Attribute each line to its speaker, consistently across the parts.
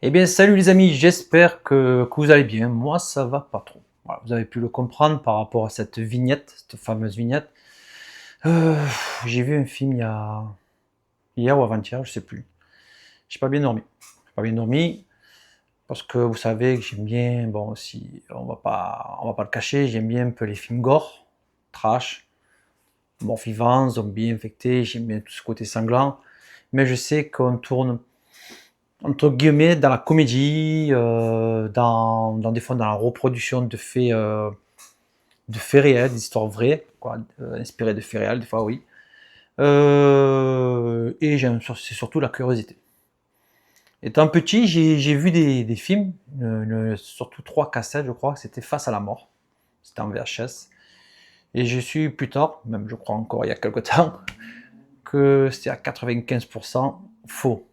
Speaker 1: Eh bien, salut les amis, j'espère que vous allez bien. Moi, ça va pas trop. Voilà, vous avez pu le comprendre par rapport à cette vignette, cette fameuse vignette. Euh, j'ai vu un film hier ou avant-hier, je sais plus. J'ai pas bien dormi. J'ai pas bien dormi parce que vous savez que j'aime bien, bon aussi, on va pas le cacher, j'aime bien un peu les films gore, trash, mort vivant, zombies infectés, j'aime bien tout ce côté sanglant. Mais je sais qu'on tourne entre guillemets dans la comédie, des fois dans la reproduction de faits réels, d'histoires vraies, quoi, inspirées de faits réels, des fois oui. Et c'est surtout la curiosité. Étant petit, j'ai vu des films, surtout trois cassettes, je crois, c'était Face à la mort. C'était en VHS. Et je suis plus tard, même je crois encore il y a quelques temps, que c'était à 95% faux.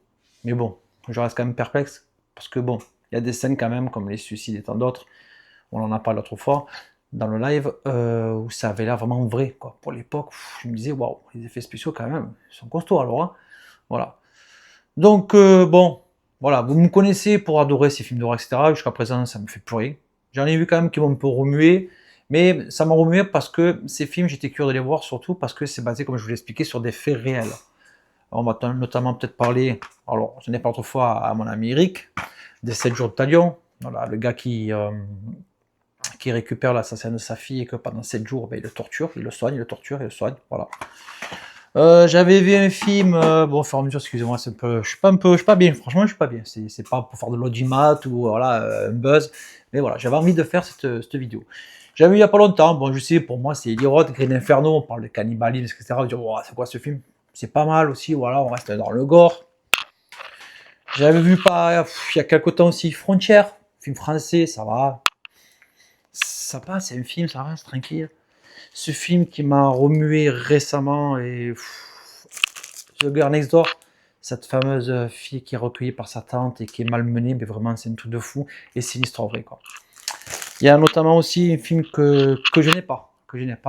Speaker 1: Mais bon, je reste quand même perplexe, parce que bon, il y a des scènes quand même, comme les suicides et tant d'autres, on en a parlé l'autre fois, dans le live, où ça avait l'air vraiment vrai, quoi. Pour l'époque, je me disais, waouh, les effets spéciaux quand même, ils sont costauds alors, hein. Voilà. Donc, bon, voilà, vous me connaissez pour adorer ces films d'horreur, etc. Jusqu'à présent, ça me fait pleurer. J'en ai vu quand même qui m'ont un peu remué, mais ça m'a remué parce que ces films, j'étais curieux de les voir, surtout parce que c'est basé, comme je vous l'ai expliqué, sur des faits réels. On va notamment peut-être parler, alors j'en ai parlé autrefois à mon ami Eric, des 7 jours de Talion, voilà, le gars qui récupère l'assassin de sa fille et que pendant 7 jours, ben, il le torture, il le soigne, il le torture, il le soigne, voilà. J'avais vu un film, bon, au fur et à mesure, excusez-moi, c'est un peu, je suis pas bien, franchement, je suis pas bien. C'est pas pour faire de l'audimat ou voilà, un buzz, mais voilà, j'avais envie de faire cette vidéo. J'avais vu il y a pas longtemps, bon, je sais, pour moi, c'est Elirod, Green Inferno, on parle de cannibalisme, etc. On dit, oh, c'est quoi ce film? C'est pas mal aussi, voilà, on reste dans le gore. J'avais vu pas, il y a quelque temps aussi Frontières, film français, ça va. Ça passe, c'est un film, ça reste tranquille. Ce film qui m'a remué récemment et The Girl Next Door, cette fameuse fille qui est recueillie par sa tante et qui est malmenée, mais vraiment c'est un truc de fou et c'est une histoire vraie quoi. Il y a notamment aussi un film que je n'ai pas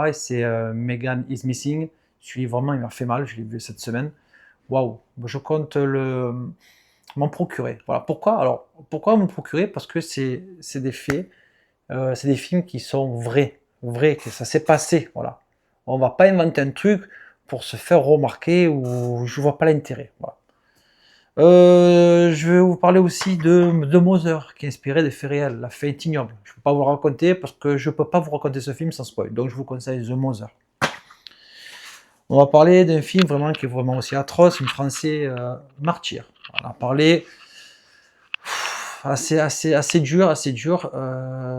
Speaker 1: et c'est Megan is Missing. Celui vraiment il m'a fait mal, je l'ai vu cette semaine. Waouh, je compte m'en procurer. Voilà pourquoi. Alors pourquoi m'en procurer? Parce que c'est des faits, c'est des films qui sont vrais, que ça s'est passé. Voilà, on va pas inventer un truc pour se faire remarquer ou je vois pas l'intérêt. Voilà. Je vais vous parler aussi de Mother, qui est inspiré des faits réels, la fête ignoble. Je ne peux pas vous le raconter parce que je ne peux pas vous raconter ce film sans spoil. Donc je vous conseille The Mother. On va parler d'un film vraiment qui est vraiment aussi atroce, un français Martyr. On a parlé assez dur,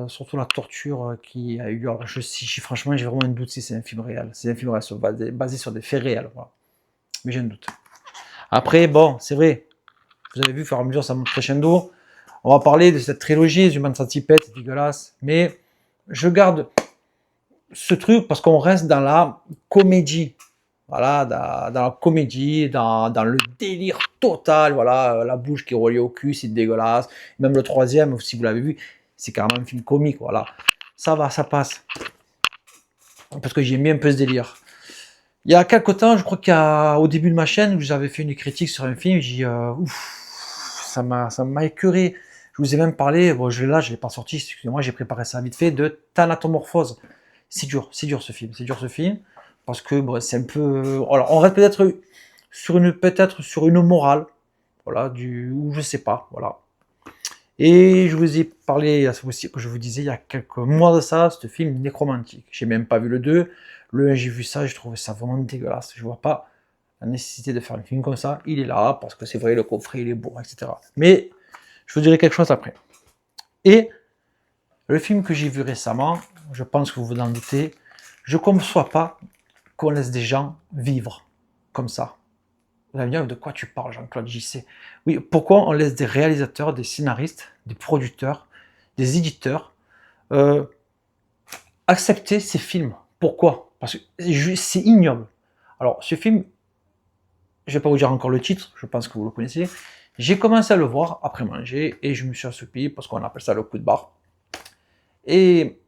Speaker 1: surtout la torture qui a eu lieu. Alors, franchement, j'ai vraiment un doute si c'est un film réel. C'est un film réel basé sur des faits réels. Voilà. Mais j'ai un doute. Après, bon, c'est vrai, vous avez vu, au fur et à mesure, ça monte crescendo. On va parler de cette trilogie, Human Centipede, c'est dégueulasse. Mais je garde ce truc parce qu'on reste dans la comédie. Voilà, dans la comédie, dans le délire total. Voilà, la bouche qui est reliée au cul, c'est dégueulasse. Même le troisième, si vous l'avez vu, c'est carrément un film comique. Voilà, ça va, ça passe. Parce que j'aime bien un peu ce délire. Il y a quelques temps, je crois qu'au début de ma chaîne, où j'avais fait une critique sur un film, j'ai dit, ouf, ça m'a écœuré. Je vous ai même parlé, bon, je l'ai pas sorti, excusez-moi, j'ai préparé ça vite fait, de Thanatomorphose. C'est dur ce film, parce que bon, c'est un peu, alors on reste peut-être sur une morale, voilà, ou je sais pas, voilà. Et je vous ai parlé aussi, que je vous disais il y a quelques mois de ça, ce film nécromantique. J'ai même pas vu le 2. Le 1, j'ai vu ça, j'ai trouvé ça vraiment dégueulasse. Je vois pas la nécessité de faire un film comme ça. Il est là, parce que c'est vrai, le coffret, il est beau, etc. Mais je vous dirai quelque chose après. Et le film que j'ai vu récemment, je pense que vous vous en doutez, je ne conçois pas qu'on laisse des gens vivre comme ça. Vous allez me dire, de quoi tu parles, Jean-Claude JC? Oui, pourquoi on laisse des réalisateurs, des scénaristes, des producteurs, des éditeurs euh, accepter ces films? Pourquoi? Parce que c'est ignoble. Alors, ce film, je ne vais pas vous dire encore le titre, je pense que vous le connaissez. J'ai commencé à le voir après manger et je me suis assoupi parce qu'on appelle ça le coup de barre. Et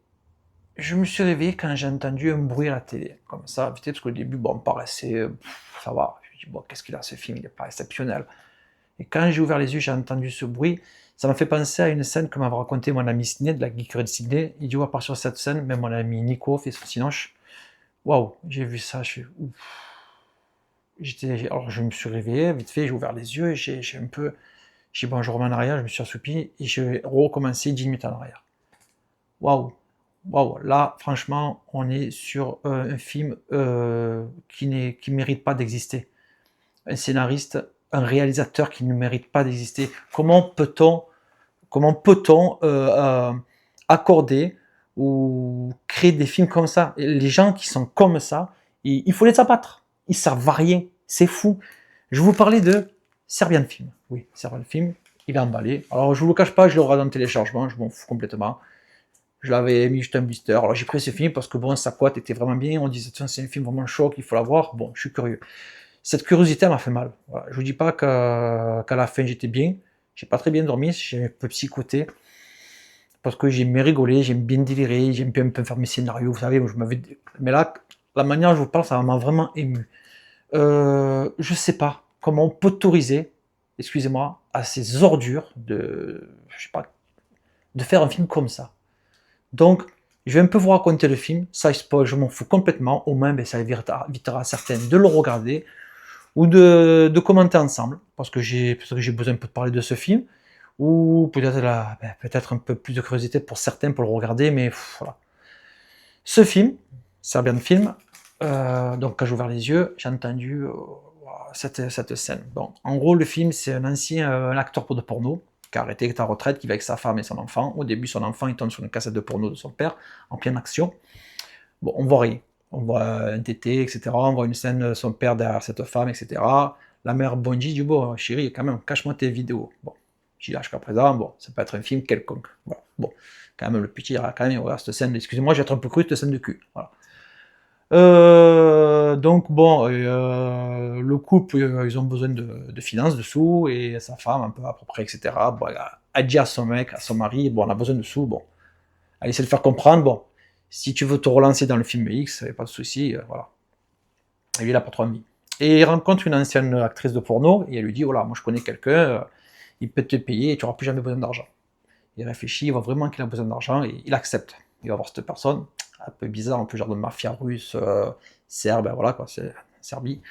Speaker 1: je me suis réveillé quand j'ai entendu un bruit à la télé, comme ça, vite, parce qu'au début, bon, me paraissait, ça va. Je me dis, bon, qu'est-ce qu'il a ce film, il n'est pas exceptionnel. Et quand j'ai ouvert les yeux, j'ai entendu ce bruit. Ça m'a fait penser à une scène que m'avait raconté mon ami Sidney, de la geekerie de Sydney. Il dit, à partir de cette scène, même mon ami Nico fait son cinoche. Waouh, j'ai vu ça, alors je me suis réveillé, vite fait, j'ai ouvert les yeux, et j'ai un peu, j'ai dit bon, je remets en arrière, je me suis assoupi, et j'ai recommencé 10 minutes en arrière. Waouh, waouh, là, franchement, on est sur un film qui mérite pas d'exister. Un scénariste, un réalisateur qui ne mérite pas d'exister. Comment peut-on accorder ou créer des films comme ça? Et les gens qui sont comme ça, il faut les abattre. Ils servent à rien. C'est fou. Je vous parlais de Serbian Film. Oui, Serbian Film, il est emballé. Alors, je vous le cache pas, je l'aurai dans le téléchargement, je m'en fous complètement. Je l'avais mis juste un blister. Alors, j'ai pris ce film parce que bon, sa cote était vraiment bien. On disait, tiens, c'est un film vraiment choc, il faut l'avoir. Bon, je suis curieux. Cette curiosité m'a fait mal. Voilà. Je vous dis pas qu'à la fin, j'étais bien. J'ai pas très bien dormi, j'ai un peu psychoté. Parce que j'aime bien rigoler, j'aime bien délirer, j'aime bien un peu faire mes scénarios, vous savez, mais là, la manière dont je vous parle, ça m'a vraiment ému. Je sais pas comment on peut autoriser, excusez-moi, à ces ordures je sais pas, de faire un film comme ça. Donc, je vais un peu vous raconter le film, ça spoil, je m'en fous complètement, au moins, ben, ça évitera certains de le regarder, ou de commenter ensemble, parce que j'ai besoin un peu de parler de ce film, ou peut-être un peu plus de curiosité pour certains pour le regarder, mais voilà. Ce film, Serbian Film, donc quand j'ai ouvert les yeux, j'ai entendu cette scène. Bon, en gros, le film, c'est un ancien acteur de porno qui a arrêté sa retraite, qui va avec sa femme et son enfant. Au début, son enfant, il tombe sur une cassette de porno de son père, en pleine action. Bon, on voit rien. On voit un tété, etc. On voit une scène de son père derrière cette femme, etc. La mère bondit, dit bon, chérie, quand même, cache-moi tes vidéos. Bon, j'y lâche qu'à présent, bon, ça peut être un film quelconque. Voilà. Bon, quand même, le petit, quand même, regarde cette scène, excusez-moi, j'ai être un peu cru, cette scène de cul. Voilà. Donc bon, le couple, ils ont besoin de finances, de sous, et sa femme, un peu à peu près, etc. Bon, elle dit à son mec, à son mari, bon, on a besoin de sous, bon, elle essaie de faire comprendre, bon, si tu veux te relancer dans le film X, pas de souci, voilà. Et lui, il a pas trop envie. Et il rencontre une ancienne actrice de porno, et elle lui dit, voilà, moi je connais quelqu'un, il peut te payer, et tu n'auras plus jamais besoin d'argent. Il réfléchit, il voit vraiment qu'il a besoin d'argent, et il accepte. Il va voir cette personne, un peu bizarre, un peu genre de mafia russe, serbe, voilà quoi, c'est Serbie.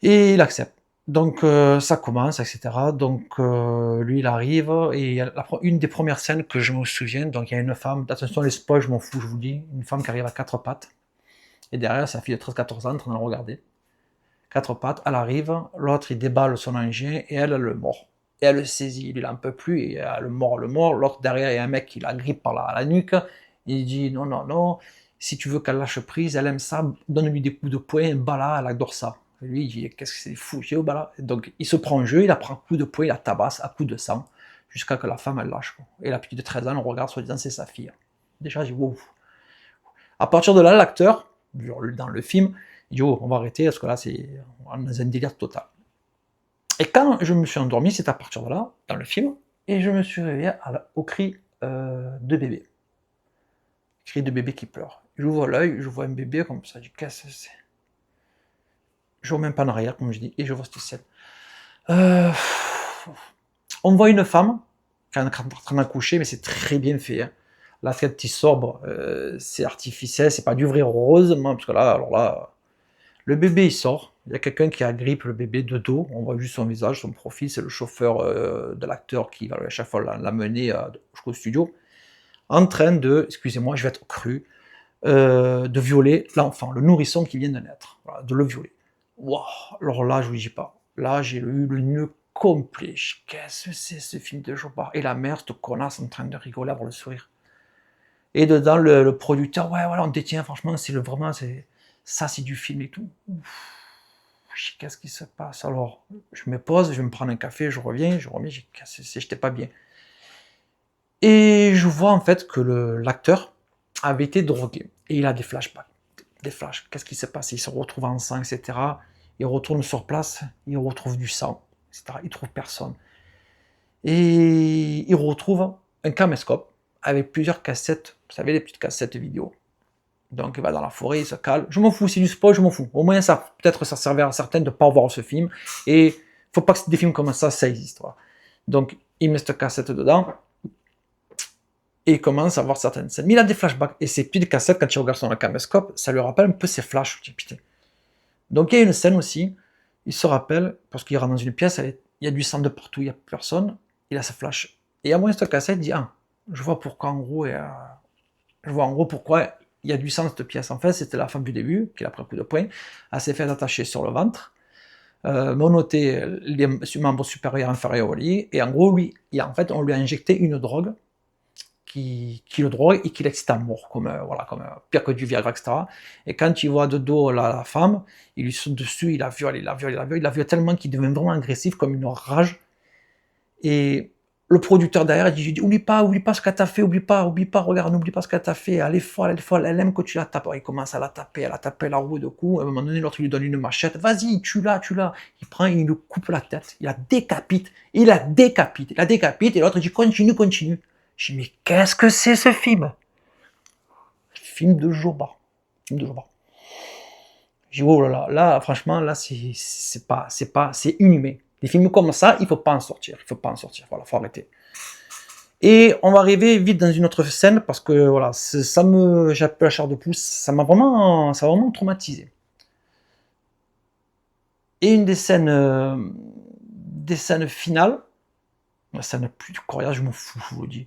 Speaker 1: Et il accepte. Donc ça commence, etc. Donc lui il arrive, et une des premières scènes que je me souviens, donc il y a une femme, attention les spoils, je m'en fous, je vous dis, une femme qui arrive à quatre pattes, et derrière sa fille de 13-14 ans en train de le regarder. Quatre pattes, elle arrive, l'autre il déballe son engin, et elle le mord. Et elle le saisit, il en peut plus, et elle le mord, l'autre derrière il y a un mec qui la grippe par la nuque, il dit non, non, non, si tu veux qu'elle lâche prise, elle aime ça, donne-lui des coups de poing, bala, elle adore ça. Et lui, il dit, qu'est-ce que c'est fou, j'ai au bala. Donc il se prend en jeu, il la prend coup de poing, il la tabasse à coup de sang, jusqu'à que la femme elle lâche. Et la petite de 13 ans, on regarde soi disant c'est sa fille. Déjà, je dis wow. À partir de là, l'acteur, dans le film, il dit oh, on va arrêter, parce que là, on est dans un délire total. Et quand je me suis endormi, c'est à partir de là, dans le film, et je me suis réveillé au cri de bébé. Cri de bébé qui pleure. J'ouvre l'œil, je vois un bébé comme ça, je dis qu'est-ce que c'est? Je vois même pas en arrière, comme je dis, et je vois cette scène. On voit une femme qui est en train d'accoucher, mais c'est très bien fait. Hein. La tête qui sort, c'est artificiel, c'est pas du vrai, heureusement, parce que là, alors là, le bébé il sort, il y a quelqu'un qui agrippe le bébé de dos, on voit juste son visage, son profil, c'est le chauffeur de l'acteur qui va à chaque fois l'amener jusqu'au studio, en train de, excusez-moi, je vais être cru, de violer l'enfant, le nourrisson qui vient de naître, voilà, de le violer. Wow, alors là, je vous dis pas, là j'ai eu le nœud complet, qu'est-ce que c'est ce film de Jobard? Et la mère, cette connasse en train de rigoler, avoir le sourire. Et dedans, le producteur, ouais, voilà, on détient, franchement, vraiment, ça c'est du film et tout. Ouf. Qu'est-ce qui se passe? Alors, je me pose, je vais me prendre un café, je reviens, j'étais pas bien. Et je vois en fait que l'acteur avait été drogué. Et il a des flashbacks. Des flashs. Qu'est-ce qui s'est passé? Il se retrouve en sang, etc. Il retourne sur place, il retrouve du sang, etc. Il trouve personne. Et il retrouve un caméscope avec plusieurs cassettes, vous savez, les petites cassettes vidéo. Donc il va dans la forêt, il se cale. Je m'en fous, c'est du spoil, je m'en fous. Au moins, peut-être ça servait à certains de ne pas voir ce film. Et Faut pas que des films comme ça existe. Voilà. Donc, il met cette cassette dedans, et il commence à voir certaines scènes. Mais il a des flashbacks, et ces petites cassettes, quand il regarde sur le caméscope, ça lui rappelle un peu ses flashs. Putain. Donc, il y a une scène aussi, il se rappelle, parce qu'il rentre dans une pièce, il y a du sang de partout, il n'y a personne, il a ses flashs. Et à moins cette cassette, il dit, ah, je vois pourquoi, en gros, pourquoi il y a du sang dans cette pièce. En fait, c'était la femme du début, qui a pris un coup de poing, elle s'est fait attacher sur le ventre, menotté les membres supérieurs et inférieurs au lit, et en gros, en fait, on lui a injecté une drogue qui le drogue et qui l'excite à mort, comme pire que du Viagra, etc. Et quand il voit de dos la femme, il lui saute dessus, il la viole tellement qu'il devient vraiment agressif, comme une rage. Et le producteur derrière, il dit, oublie pas ce qu'elle t'a fait, oublie pas, regarde, n'oublie pas ce qu'elle t'a fait, elle est folle, elle aime que tu la tapes. Alors, il commence à la taper la roue de coups, à un moment donné, l'autre lui donne une machette, vas-y, tue-la. Il prend, il lui coupe la tête, il la décapite, et l'autre dit, continue. Je dis, mais qu'est-ce que c'est ce film? Film de Joba. Je dis, oh là, franchement, là, c'est inhumain. Des films comme ça, il faut pas en sortir. Voilà, faut arrêter. Et on va arriver vite dans une autre scène, parce que, voilà, j'ai un peu la chair de poule, ça m'a vraiment traumatisé. Et une des scènes finales, la scène plus coriace, je m'en fous, je vous le dis.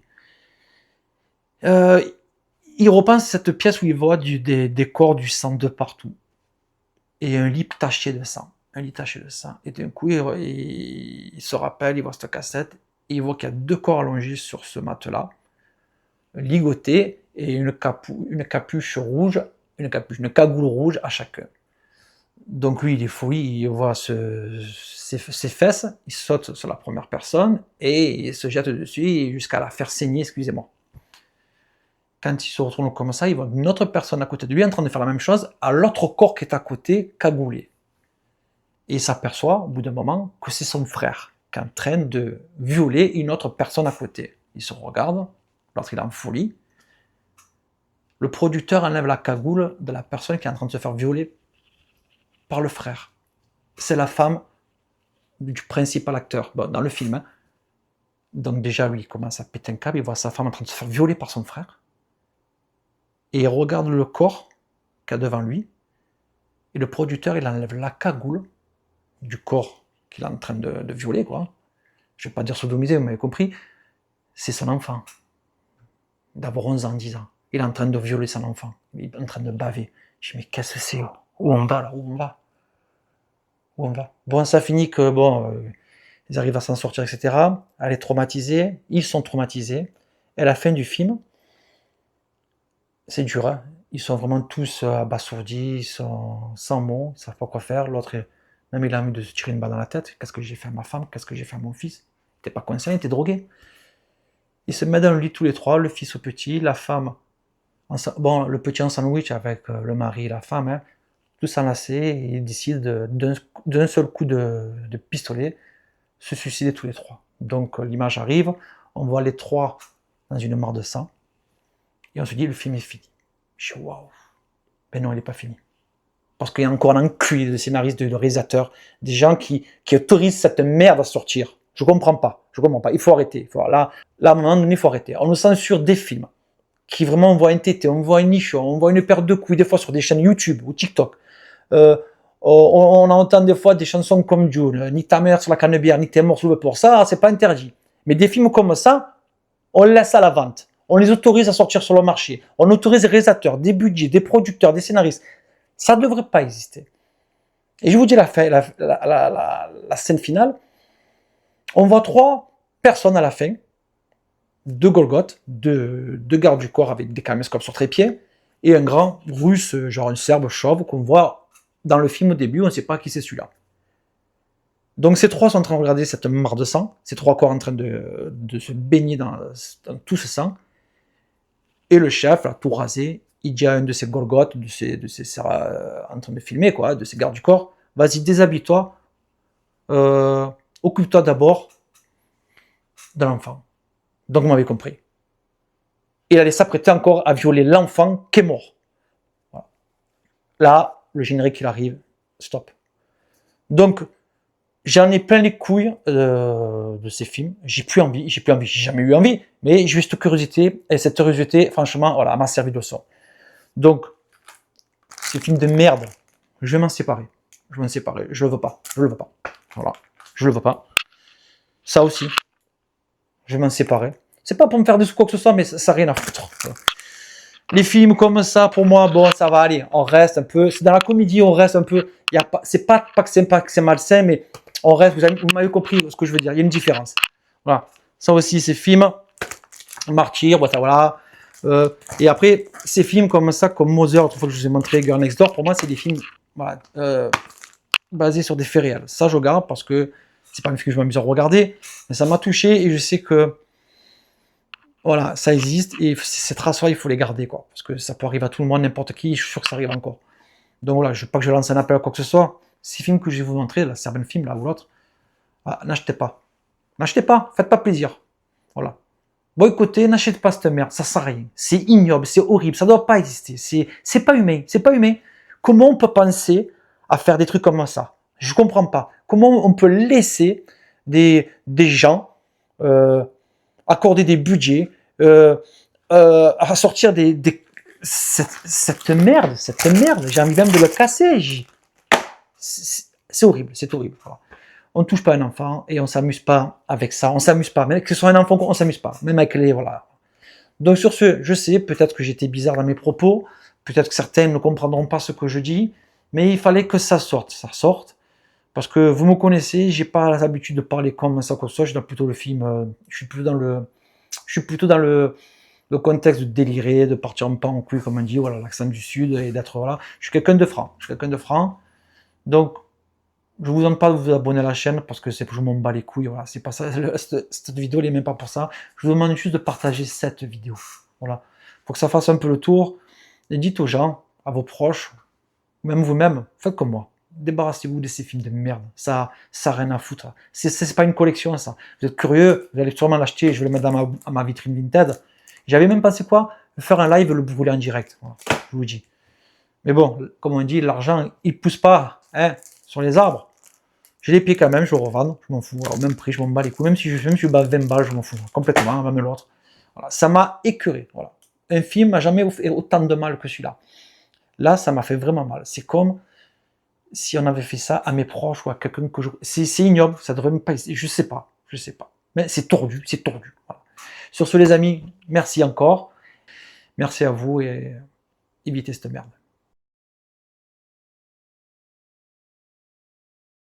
Speaker 1: Il repense à cette pièce où il voit des corps, du sang de partout. Et un lit taché de sang. Et d'un coup, il se rappelle, il voit cette cassette, et il voit qu'il y a 2 corps allongés sur ce matelas, ligotés, et une capuche rouge, une cagoule rouge à chacun. Donc lui, il est fou, il voit ses fesses, il saute sur la première personne, et il se jette dessus jusqu'à la faire saigner, excusez-moi. Quand il se retourne comme ça, il voit une autre personne à côté de lui en train de faire la même chose à l'autre corps qui est à côté, cagoulé. Et il s'aperçoit, au bout d'un moment, que c'est son frère qui est en train de violer une autre personne à côté. Il se regarde, l'autre il est en folie. Le producteur enlève la cagoule de la personne qui est en train de se faire violer par le frère. C'est la femme du principal acteur, dans le film. Hein. Donc déjà, lui, il commence à péter un câble, il voit sa femme en train de se faire violer par son frère. Et il regarde le corps qu'il y a devant lui, et le producteur, il enlève la cagoule du corps qu'il est en train de violer, quoi. Je ne vais pas dire sodomiser, vous m'avez compris. C'est son enfant, d'avoir 11 ans, 10 ans. Il est en train de violer son enfant, il est en train de baver. Je dis, mais qu'est-ce que c'est? Où on va, là? Où on va? Bon, ça finit que, ils arrivent à s'en sortir, etc. Elle est traumatisée, ils sont traumatisés. Et à la fin du film, c'est dur, hein. Ils sont vraiment tous abasourdis, ils sont sans mots, ils ne savent pas quoi faire. L'autre, même il a envie de se tirer une balle dans la tête. Qu'est-ce que j'ai fait à ma femme? Qu'est-ce que j'ai fait à mon fils? T'es pas conscient, il était drogué. Ils se mettent dans le lit tous les trois, le fils au petit, la femme, le petit en sandwich avec le mari et la femme, hein, tous enlacés, et ils décident d'un seul coup de pistolet se suicider tous les trois. Donc l'image arrive, on voit les trois dans une mare de sang, et on se dit, le film est fini. Je dis, waouh. Ben non, il n'est pas fini. Parce qu'il y a encore un enculé de scénaristes, de réalisateurs, des gens qui autorisent cette merde à sortir. Je comprends pas. Il faut arrêter. Là, à un moment donné, il faut arrêter. On nous censure des films qui vraiment on voit un tété, on voit une niche, on voit une paire de couilles, des fois sur des chaînes YouTube ou TikTok. On entend des fois des chansons comme June, nique ta mère sur la canne-bière, nique tes morceaux pour ça, c'est pas interdit. Mais des films comme ça, on les laisse à la vente. On les autorise à sortir sur le marché. On autorise des réalisateurs, des budgets, des producteurs, des scénaristes. Ça ne devrait pas exister. Et je vous dis la scène finale. On voit 3 personnes à la fin, 2 Golgoth, 2 gardes du corps avec des caméscopes sur trépied, et un grand russe, genre un serbe chauve, qu'on voit dans le film au début, on ne sait pas qui c'est celui-là. Donc ces 3 sont en train de regarder cette mare de sang, ces 3 corps en train de se baigner dans tout ce sang, et le chef, là, tout rasé, il dit à un de ses Golgoth, en train de filmer, quoi, de ses gardes du corps, vas-y, déshabille-toi, occupe-toi d'abord de l'enfant. Donc, vous m'avez compris. Il allait s'apprêter encore à violer l'enfant qui est mort. Voilà. Là, le générique, il arrive, stop. Donc, J'en ai plein les couilles de ces films. J'ai plus envie, j'ai jamais eu envie, mais j'ai juste curiosité, et cette curiosité, franchement, voilà, m'a servi de leçon. Donc, ces films de merde, je vais m'en séparer. Je vais m'en séparer, je le veux pas, je le veux pas. Voilà, je le veux pas. Ça aussi, je vais m'en séparer. C'est pas pour me faire de quoi que ce soit, mais ça n'a rien à foutre. Voilà. Les films comme ça, pour moi, bon, ça va aller. On reste un peu. C'est dans la comédie, on reste un peu. Il y a pas. C'est pas que c'est malsain, mais on reste. Vous m'avez compris ce que je veux dire. Il y a une différence. Voilà. Ça aussi, ces films, Martyr, voilà. Et après, ces films comme ça, comme Mother, autrefois que je vous ai montré, Girl Next Door, pour moi, c'est des films, voilà, basés sur des faits réels. Ça, je regarde parce que c'est pas un film que je m'amuse à regarder, mais ça m'a touché et je sais que voilà, ça existe et ces traces-là, il faut les garder, quoi. Parce que ça peut arriver à tout le monde, n'importe qui, je suis sûr que ça arrive encore. Donc voilà, je veux pas que je lance un appel à quoi que ce soit. Ces films que je vais vous montrer, là, certains films, là ou l'autre, ah, n'achetez pas. N'achetez pas, faites pas plaisir. Voilà. Boycottez, n'achetez pas cette merde, ça sert à rien. C'est ignoble, c'est horrible, ça doit pas exister. C'est pas humain, c'est pas humain. Comment on peut penser à faire des trucs comme ça? Je comprends pas. Comment on peut laisser des gens accorder des budgets, à sortir cette merde, j'ai envie même de le casser. C'est horrible, c'est horrible. Voilà. On touche pas un enfant et on s'amuse pas avec ça, on s'amuse pas. Même que ce soit un enfant, on s'amuse pas. Même avec les, voilà. Donc sur ce, je sais, peut-être que j'étais bizarre dans mes propos, peut-être que certains ne comprendront pas ce que je dis, mais il fallait que ça sorte. Parce que vous me connaissez, j'ai pas l'habitude de parler comme ça, comme ça. Je suis plutôt le film, je suis plutôt dans le contexte de délirer, de partir en pan en couille, comme on dit, voilà, l'accent du sud, et d'être, voilà. Je suis quelqu'un de franc. Donc, je vous demande pas de vous abonner à la chaîne parce que je m'en bats les couilles, voilà. C'est pas ça, cette vidéo, elle est même pas pour ça. Je vous demande juste de partager cette vidéo. Voilà. Pour que ça fasse un peu le tour. Et dites aux gens, à vos proches, même vous-même, faites comme moi. Débarrassez-vous de ces films de merde. Ça n'a rien à foutre. C'est pas une collection, ça. Vous êtes curieux, vous allez sûrement l'acheter, je vais le mettre dans ma vitrine Vinted. J'avais même pensé quoi? Faire un live, le brûler en direct. Voilà, je vous dis. Mais bon, comme on dit, l'argent, il pousse pas hein, sur les arbres. Je les paye quand même, je le revends, je m'en fous. Alors, même prix, je m'en bats les couilles. Même si je bats 20 balles, je m'en fous. Complètement, même l'autre. Voilà, ça m'a écœuré. Voilà. Un film m'a jamais fait autant de mal que celui-là. Là, ça m'a fait vraiment mal. C'est comme si on avait fait ça à mes proches ou à quelqu'un que je... C'est ignoble, ça devrait même pas exister. Je sais pas. Mais c'est tordu, c'est tordu. Voilà. Sur ce, les amis, merci encore. Merci à vous et évitez cette merde.